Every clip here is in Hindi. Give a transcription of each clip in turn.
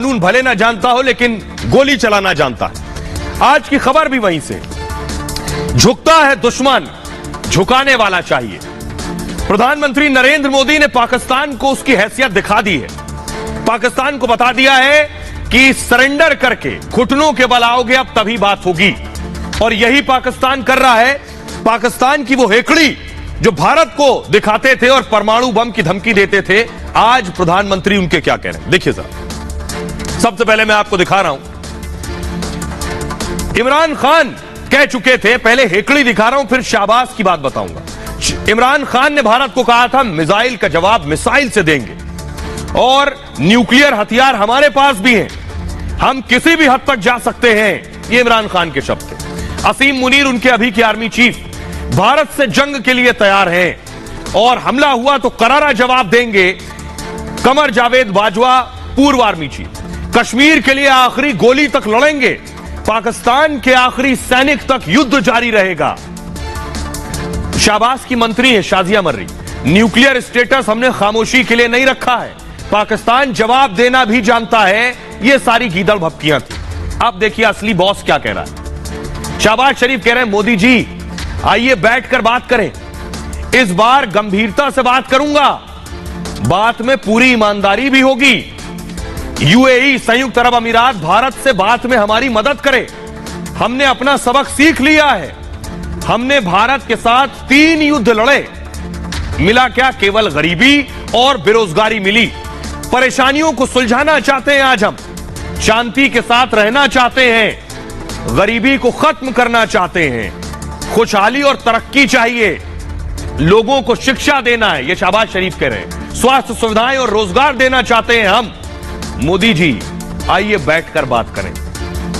कानून भले ना जानता हो लेकिन गोली चलाना जानता है। आज की खबर भी वहीं से। झुकता है दुश्मन, झुकाने वाला चाहिए। प्रधानमंत्री नरेंद्र मोदी ने पाकिस्तान को उसकी हैसियत दिखा दी है। पाकिस्तान को बता दिया है कि सरेंडर करके घुटनों के बल आओगे अब तभी बात होगी, और यही पाकिस्तान कर रहा है। पाकिस्तान की वो हेकड़ी जो भारत को दिखाते थे और परमाणु बम की धमकी देते थे, आज प्रधानमंत्री उनके क्या कह रहे हैं, देखिए सर। सबसे पहले मैं आपको दिखा रहा हूं, इमरान खान कह चुके थे, पहले हेकड़ी दिखा रहा हूं फिर शाहबाज की बात बताऊंगा। इमरान खान ने भारत को कहा था मिसाइल का जवाब मिसाइल से देंगे, और न्यूक्लियर हथियार हमारे पास भी हैं, हम किसी भी हद तक जा सकते हैं, ये इमरान खान के शब्द थे। असीम मुनीर उनके अभी के आर्मी चीफ भारत से जंग के लिए तैयार हैं, और हमला हुआ तो करारा जवाब देंगे। कमर जावेद बाजवा पूर्व आर्मी चीफ कश्मीर के लिए आखिरी गोली तक लड़ेंगे, पाकिस्तान के आखिरी सैनिक तक युद्ध जारी रहेगा। शाहबाज की मंत्री है शाजिया मर्री, न्यूक्लियर स्टेटस हमने खामोशी के लिए नहीं रखा है, पाकिस्तान जवाब देना भी जानता है। ये सारी गीदड़ भपकियां थी। अब देखिए असली बॉस क्या कह रहा है। शाहबाज शरीफ कह रहे हैं मोदी जी आइए बैठकर बात करें, इस बार गंभीरता से बात करूंगा, बात में पूरी ईमानदारी भी होगी। यूएई संयुक्त अरब अमीरात भारत से बात में हमारी मदद करे, हमने अपना सबक सीख लिया है। हमने भारत के साथ 3 युद्ध लड़े, मिला क्या, केवल गरीबी और बेरोजगारी मिली। परेशानियों को सुलझाना चाहते हैं आज हम, शांति के साथ रहना चाहते हैं, गरीबी को खत्म करना चाहते हैं, खुशहाली और तरक्की चाहिए, लोगों को शिक्षा देना है, ये शाहबाज शरीफ कह रहे हैं, स्वास्थ्य सुविधाएं और रोजगार देना चाहते हैं हम। मोदी जी आइए बैठकर बात करें।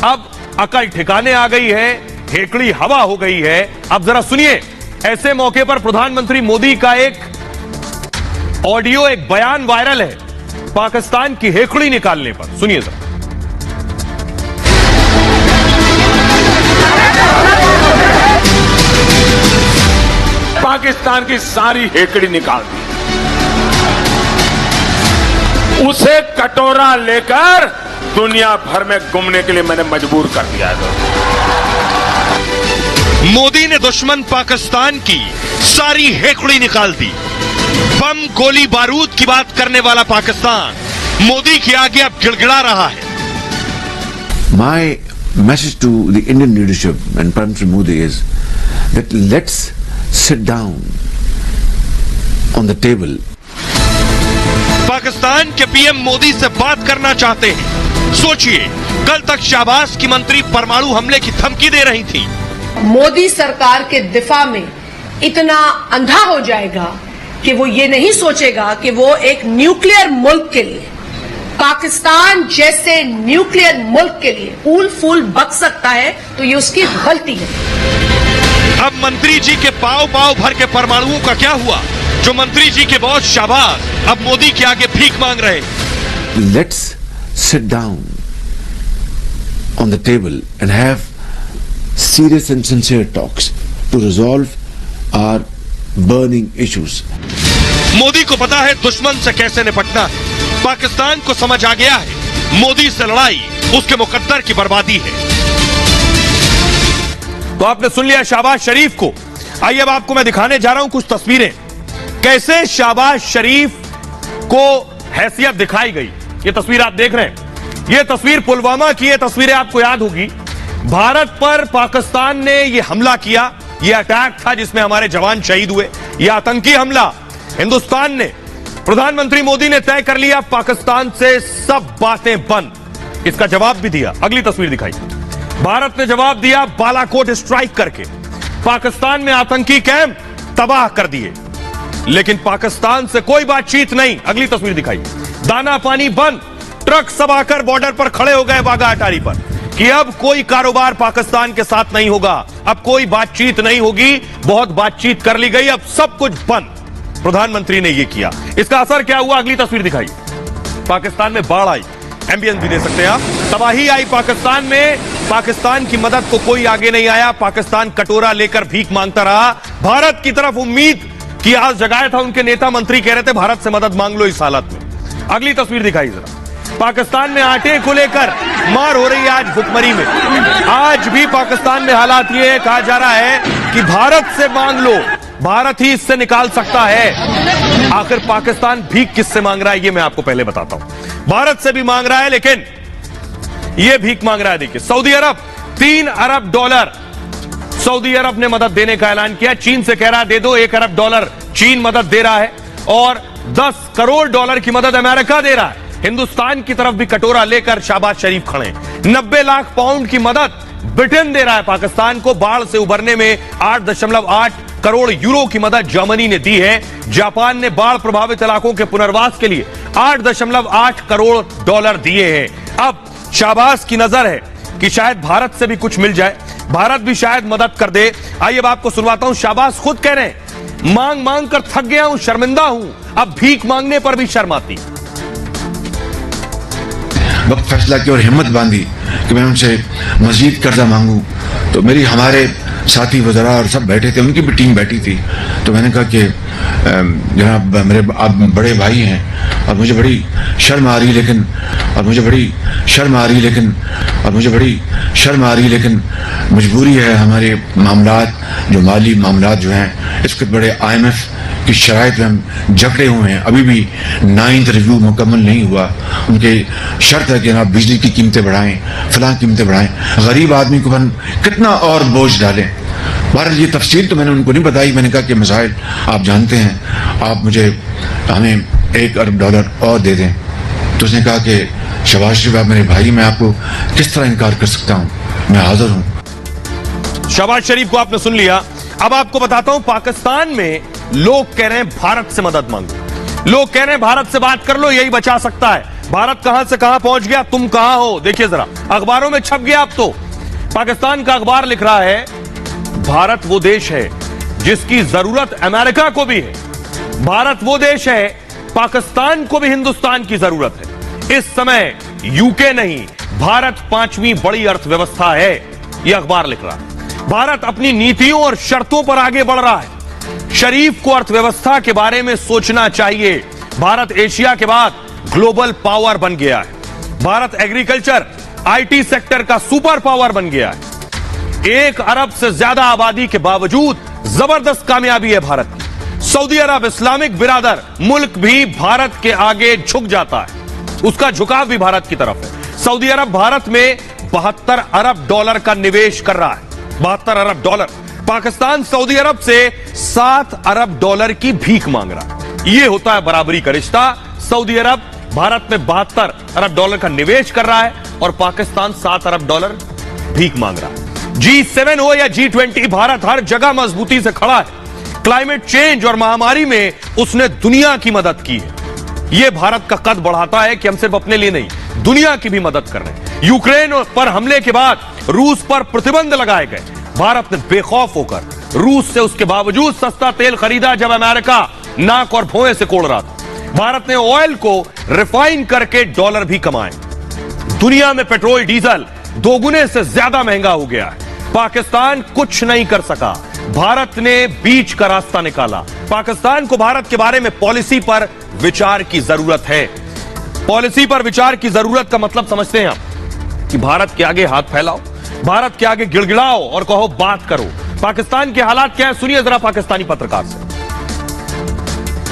अब अकल ठिकाने आ गई है, हेकड़ी हवा हो गई है। अब जरा सुनिए, ऐसे मौके पर प्रधानमंत्री मोदी का एक ऑडियो, एक बयान वायरल है पाकिस्तान की हेकड़ी निकालने पर। सुनिए सर। पाकिस्तान की सारी हेकड़ी निकाल दी, उसे कटोरा लेकर दुनिया भर में घूमने के लिए मैंने मजबूर कर दिया है। मोदी ने दुश्मन पाकिस्तान की सारी हेकड़ी निकाल दी। बम गोली बारूद की बात करने वाला पाकिस्तान मोदी के आगे अब गिड़गिड़ा रहा है। My message to the Indian leadership and Prime Minister Modi is that let's sit down on the table. Pakistan के पीएम मोदी से बात करना चाहते हैं। सोचिए, कल तक शाहबाज की मंत्री परमाणु हमले की धमकी दे रही थी। मोदी सरकार के दिफा में इतना अंधा हो जाएगा कि वो ये नहीं सोचेगा कि वो एक न्यूक्लियर मुल्क के लिए, पाकिस्तान जैसे न्यूक्लियर मुल्क के लिए फूल फूल बक सकता है, तो ये उसकी गलती है। अब मंत्री जी के पाव पाव भर के परमाणुओं का क्या हुआ, जो मंत्री जी के बॉस शाहबाज अब मोदी के आगे भीख मांग रहे। Let's sit down on the table and have serious and sincere talks to resolve our burning issues. Modi को पता है दुश्मन से कैसे निपटना है। पाकिस्तान को समझ आ गया है मोदी से लड़ाई उसके मुकद्दर की बर्बादी है। तो आपने सुन लिया शाहबाज शरीफ को। आइए अब आपको मैं दिखाने जा रहा हूं कुछ तस्वीरें, कैसे शाहबाज शरीफ को हैसियत दिखाई गई। ये तस्वीर आप देख रहे हैं, ये तस्वीर पुलवामा की, ये तस्वीरें आपको याद होगी। भारत पर पाकिस्तान ने ये हमला किया, ये अटैक था जिसमें हमारे जवान शहीद हुए, ये आतंकी हमला। हिंदुस्तान ने, प्रधानमंत्री मोदी ने तय कर लिया पाकिस्तान से सब बातें बंद। इसका जवाब भी दिया, अगली तस्वीर दिखाई। भारत ने जवाब दिया बालाकोट स्ट्राइक करके, पाकिस्तान में आतंकी कैंप तबाह कर दिए, लेकिन पाकिस्तान से कोई बातचीत नहीं। अगली तस्वीर दिखाई, दाना पानी बंद, ट्रक सब आकर बॉर्डर पर खड़े हो गए वाघा अटारी पर कि अब कोई कारोबार पाकिस्तान के साथ नहीं होगा, अब कोई बातचीत नहीं होगी, बहुत बातचीत कर ली गई, अब सब कुछ बंद। प्रधानमंत्री ने यह किया, इसका असर क्या हुआ, अगली तस्वीर दिखाई। पाकिस्तान में बाढ़ आई, एम्बियंस भी दे सकते हैं आप, तबाही आई पाकिस्तान में, पाकिस्तान की मदद को कोई आगे नहीं आया, पाकिस्तान कटोरा लेकर भीख मांगता रहा। भारत की तरफ उम्मीद की आज जगाया था, उनके नेता मंत्री कह रहे थे भारत से मदद मांग लो इस हालत में। अगली तस्वीर दिखाई जरा, पाकिस्तान में आटे को लेकर मार हो रही है आज भुखमरी में। आज भी पाकिस्तान में हालात ये कहा जा रहा है कि भारत से मांग लो, भारत ही इससे निकाल सकता है। आखिर पाकिस्तान भीख किससे मांग रहा है ये मैं आपको पहले बताता हूं। भारत से भी मांग रहा है, लेकिन यह भीख मांग रहा है। देखिए, सऊदी अरब $3 अरब सऊदी अरब ने मदद देने का ऐलान किया। चीन से कह रहा है दे दो $1 अरब, चीन मदद दे रहा है, और $10 करोड़ की मदद अमेरिका दे रहा है। हिंदुस्तान की तरफ भी कटोरा लेकर शहबाज शरीफ खड़े। 90 लाख पाउंड की मदद ब्रिटेन दे रहा है पाकिस्तान को। बाढ़ से उबरने में 8.8 करोड़ यूरो की मदद जर्मनी ने दी है। जापान ने बाढ़ प्रभावित इलाकों के पुनर्वास के लिए $8.8 करोड़ दिए हैं। अब शहबाज की नजर है कि शायद भारत से भी कुछ मिल जाए, भारत भी शायद मदद कर दे। आइए अब आपको सुनवाता हूं, शहबाज खुद कह रहे हैं मांग मांग कर थक गया हूं, शर्मिंदा हूं, अब भीख मांगने पर भी शर्म आती। वक्त फैसला की और हिम्मत बांधी कि मैं उनसे मजीद कर्जा मांगू, तो मेरी हमारे साथी वज़रा और सब बैठे थे, उनकी भी टीम बैठी थी। तो मैंने कहा कि जनाब मेरे आप बड़े भाई हैं और मुझे बड़ी शर्म आ रही, लेकिन मजबूरी है, हमारे मामलात जो माली मामलात जो हैं इस वक्त बड़े IMF की शराइत में हम जकड़े हुए हैं। अभी भी 9th रिव्यू मुकम्मल नहीं हुआ। उनके शर्त है कि आप बिजली की कीमतें बढ़ाएं, फलां कीमतें बढ़ाएं, गरीब आदमी को हम कितना और बोझ डालें। बहरहाल ये तफसील तो मैंने उनको नहीं बताई। मैंने कहा कि मसाइल आप जानते हैं, आप हमें $1 अरब और दे दें। तो उसने कहा कि शहबाज शरीफ आप मेरे भाई, मैं आपको किस तरह इनकार कर सकता हूं, मैं हाजिर हूं। शहबाज शरीफ को आपने सुन लिया। अब आपको बताता हूं, पाकिस्तान में लोग कह रहे हैं भारत से मदद मांगो, लोग कह रहे हैं भारत से बात कर लो, यही बचा सकता है। भारत कहां से कहां पहुंच गया, तुम कहां हो। देखिए जरा, अखबारों में छप गया। अब तो पाकिस्तान का अखबार लिख रहा है भारत वो देश है जिसकी जरूरत अमेरिका को भी है, भारत वो देश है पाकिस्तान को भी हिंदुस्तान की जरूरत है। इस समय यूके नहीं, भारत 5वीं बड़ी अर्थव्यवस्था है, यह अखबार लिख रहा है। भारत अपनी नीतियों और शर्तों पर आगे बढ़ रहा है। शरीफ को अर्थव्यवस्था के बारे में सोचना चाहिए। भारत एशिया के बाद ग्लोबल पावर बन गया है। भारत एग्रीकल्चर IT सेक्टर का सुपर पावर बन गया है। 1 अरब से ज्यादा आबादी के बावजूद जबरदस्त कामयाबी है भारत की। सऊदी अरब इस्लामिक बिरादर मुल्क भी भारत के आगे झुक जाता है, उसका झुकाव भी भारत की तरफ है। सऊदी अरब भारत में $72 अरब का निवेश कर रहा है। $72 अरब। पाकिस्तान सऊदी अरब से $7 अरब की भीख मांग रहा है। यह होता है बराबरी का रिश्ता। सऊदी अरब भारत में $72 अरब का निवेश कर रहा है और पाकिस्तान $7 अरब भीख मांग रहा है। G7 हो या G20, भारत हर जगह मजबूती से खड़ा है। क्लाइमेट चेंज और महामारी में उसने दुनिया की मदद की है। यह भारत का कद बढ़ाता है कि हम सिर्फ अपने लिए नहीं, दुनिया की भी मदद कर रहे हैं। यूक्रेन पर हमले के बाद रूस पर प्रतिबंध लगाए गए। भारत ने बेखौफ होकर रूस से उसके बावजूद सस्ता तेल खरीदा जब अमेरिका नाक और भौएं से कोड़ रहा था। भारत ने ऑयल को रिफाइन करके डॉलर भी कमाए। दुनिया में पेट्रोल डीजल 2 गुने से ज्यादा महंगा हो गया है। पाकिस्तान कुछ नहीं कर सका, भारत ने बीच का रास्ता निकाला। पाकिस्तान को भारत के बारे में पॉलिसी पर विचार की जरूरत है। पॉलिसी पर विचार की जरूरत का मतलब समझते हैं आप कि भारत के आगे हाथ फैलाओ, भारत के आगे गिड़गिड़ाओ और कहो बात करो। पाकिस्तान के हालात क्या है, सुनिए जरा पाकिस्तानी पत्रकार से।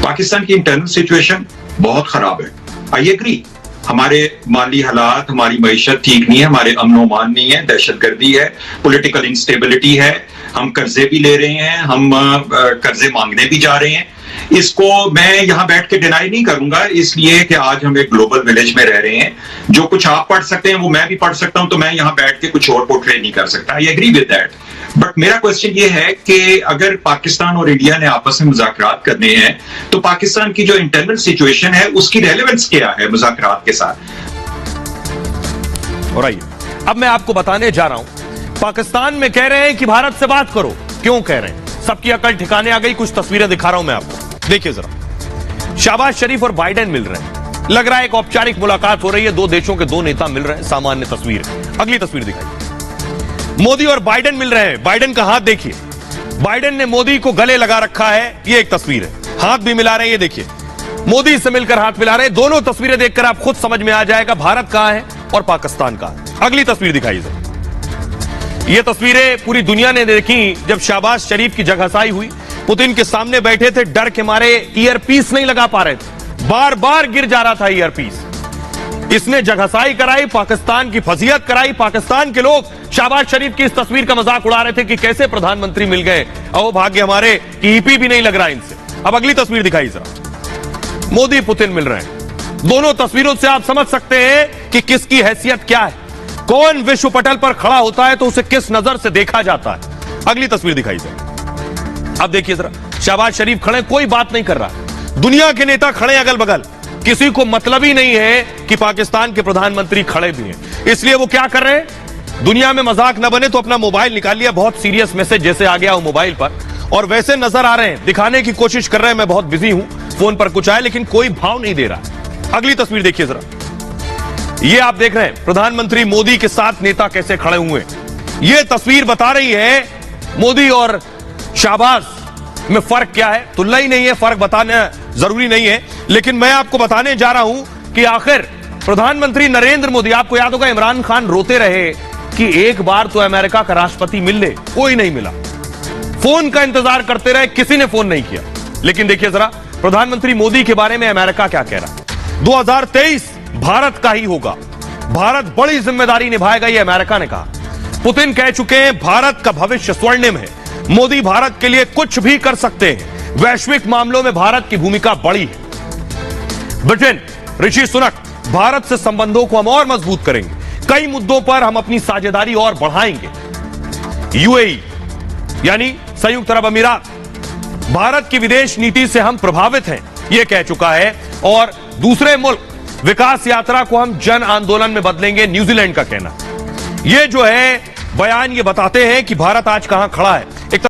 पाकिस्तान की इंटरनल सिचुएशन बहुत खराब है। आई एग्री, हमारे माली हालात, हमारी मईशत ठीक नहीं है, हमारे अमन-ओ-मान नहीं है, दहशतगर्दी है, पॉलिटिकल इंस्टेबिलिटी है, हम कर्जे भी ले रहे हैं, हम कर्जे मांगने भी जा रहे हैं। इसको मैं यहां बैठ के डिनाई नहीं करूंगा, इसलिए कि आज हम एक ग्लोबल विलेज में रह रहे हैं। जो कुछ आप पढ़ सकते हैं वो मैं भी पढ़ सकता हूं, तो मैं यहां बैठ के कुछ और पोर्ट्रे नहीं कर सकता। I agree with that. But मेरा क्वेश्चन ये है कि अगर पाकिस्तान और इंडिया ने आपस में मुज़ाकरात करने हैं, तो पाकिस्तान की जो इंटरनल सिचुएशन है उसकी रेलेवेंस क्या है मुज़ाकरात के साथ। और आइए अब मैं आपको बताने जा रहा हूं, पाकिस्तान में कह रहे हैं कि भारत से बात करो। क्यों कह रहे हैं, सबकी अकल ठिकाने आ गई। कुछ तस्वीरें दिखा रहा हूं मैं आपको, देखिए जरा। शहबाज शरीफ और बाइडेन मिल रहे हैं, लग रहा है एक औपचारिक मुलाकात हो रही है, 2 देशों के 2 नेता मिल रहे हैं। सामान्य तस्वीर, अगली तस्वीर दिखाइए। मोदी और बाइडेन मिल रहे हैं, बाइडेन का हाथ देखिए, बाइडेन ने मोदी को गले लगा रखा है, ये एक तस्वीर है। हाथ भी मिला रहे हैं, ये देखिए। मोदी से मिलकर हाथ मिला रहे हैं। दोनों तस्वीरें देखकर आप खुद समझ में आ जाएगा भारत कहां है और पाकिस्तान कहां है। अगली तस्वीर दिखाई जरा। ये तस्वीरें पूरी दुनिया ने देखी जब शहबाज शरीफ की जगहसाई हुई। पुतिन के सामने बैठे थे, डर के मारे ईयरपीस नहीं लगा पा रहे थे, बार बार गिर जा रहा था ईयरपीस। इसने जगहसाई कराई, पाकिस्तान की फजीयत कराई। पाकिस्तान के लोग शहबाज शरीफ की इस तस्वीर का मजाक उड़ा रहे थे कि कैसे प्रधानमंत्री मिल गए, अहो भाग्य हमारे कि ईपी भी नहीं लग रहा इनसे। अब अगली तस्वीर दिखाई जरा। मोदी पुतिन मिल रहे हैं। दोनों तस्वीरों से आप समझ सकते हैं कि किसकी हैसियत क्या है, कौन विश्व पटल पर खड़ा होता है तो उसे किस नजर से देखा जाता है। अगली तस्वीर दिखाई जरा। अब देखिए जरा, शहबाज शरीफ खड़े, कोई बात नहीं कर रहा। दुनिया के नेता खड़े अगल बगल, किसी को मतलब ही नहीं है कि पाकिस्तान के प्रधानमंत्री खड़े भी हैं। इसलिए वो क्या कर रहे हैं, दुनिया में मजाक न बने तो अपना मोबाइल निकाल लिया, बहुत सीरियस मैसेज जैसे आ गया हो मोबाइल पर, और वैसे नजर आ रहे हैं, दिखाने की कोशिश कर रहे हैं मैं बहुत बिजी हूं, फोन पर कुछ आए, लेकिन कोई भाव नहीं दे रहा। अगली तस्वीर देखिए जरा। ये आप देख रहे हैं प्रधानमंत्री मोदी के साथ नेता कैसे खड़े हुए। ये तस्वीर बता रही है मोदी और शहबाज में फर्क क्या है। तुलना ही नहीं है, फर्क बताना जरूरी नहीं है, लेकिन मैं आपको बताने जा रहा हूं कि आखिर प्रधानमंत्री नरेंद्र मोदी, आपको याद होगा इमरान खान रोते रहे कि एक बार तो अमेरिका का राष्ट्रपति मिल ले, कोई नहीं मिला। फोन का इंतजार करते रहे, किसी ने फोन नहीं किया। लेकिन देखिए जरा प्रधानमंत्री मोदी के बारे में अमेरिका क्या कह रहा है। 2023 भारत का ही होगा, भारत बड़ी जिम्मेदारी निभाएगा, यह अमेरिका ने कहा। पुतिन कह चुके हैं भारत का भविष्य स्वर्णिम है, मोदी भारत के लिए कुछ भी कर सकते हैं, वैश्विक मामलों में भारत की भूमिका बड़ी है। ब्रिटेन, ऋषि सुनक, भारत से संबंधों को हम और मजबूत करेंगे, कई मुद्दों पर हम अपनी साझेदारी और बढ़ाएंगे। यूएई यानी संयुक्त अरब अमीरात, भारत की विदेश नीति से हम प्रभावित हैं, यह कह चुका है। और दूसरे मुल्क विकास यात्रा को हम जन आंदोलन में बदलेंगे, न्यूजीलैंड का कहना। यह जो है बयान, ये बताते हैं कि भारत आज कहां खड़ा है। एक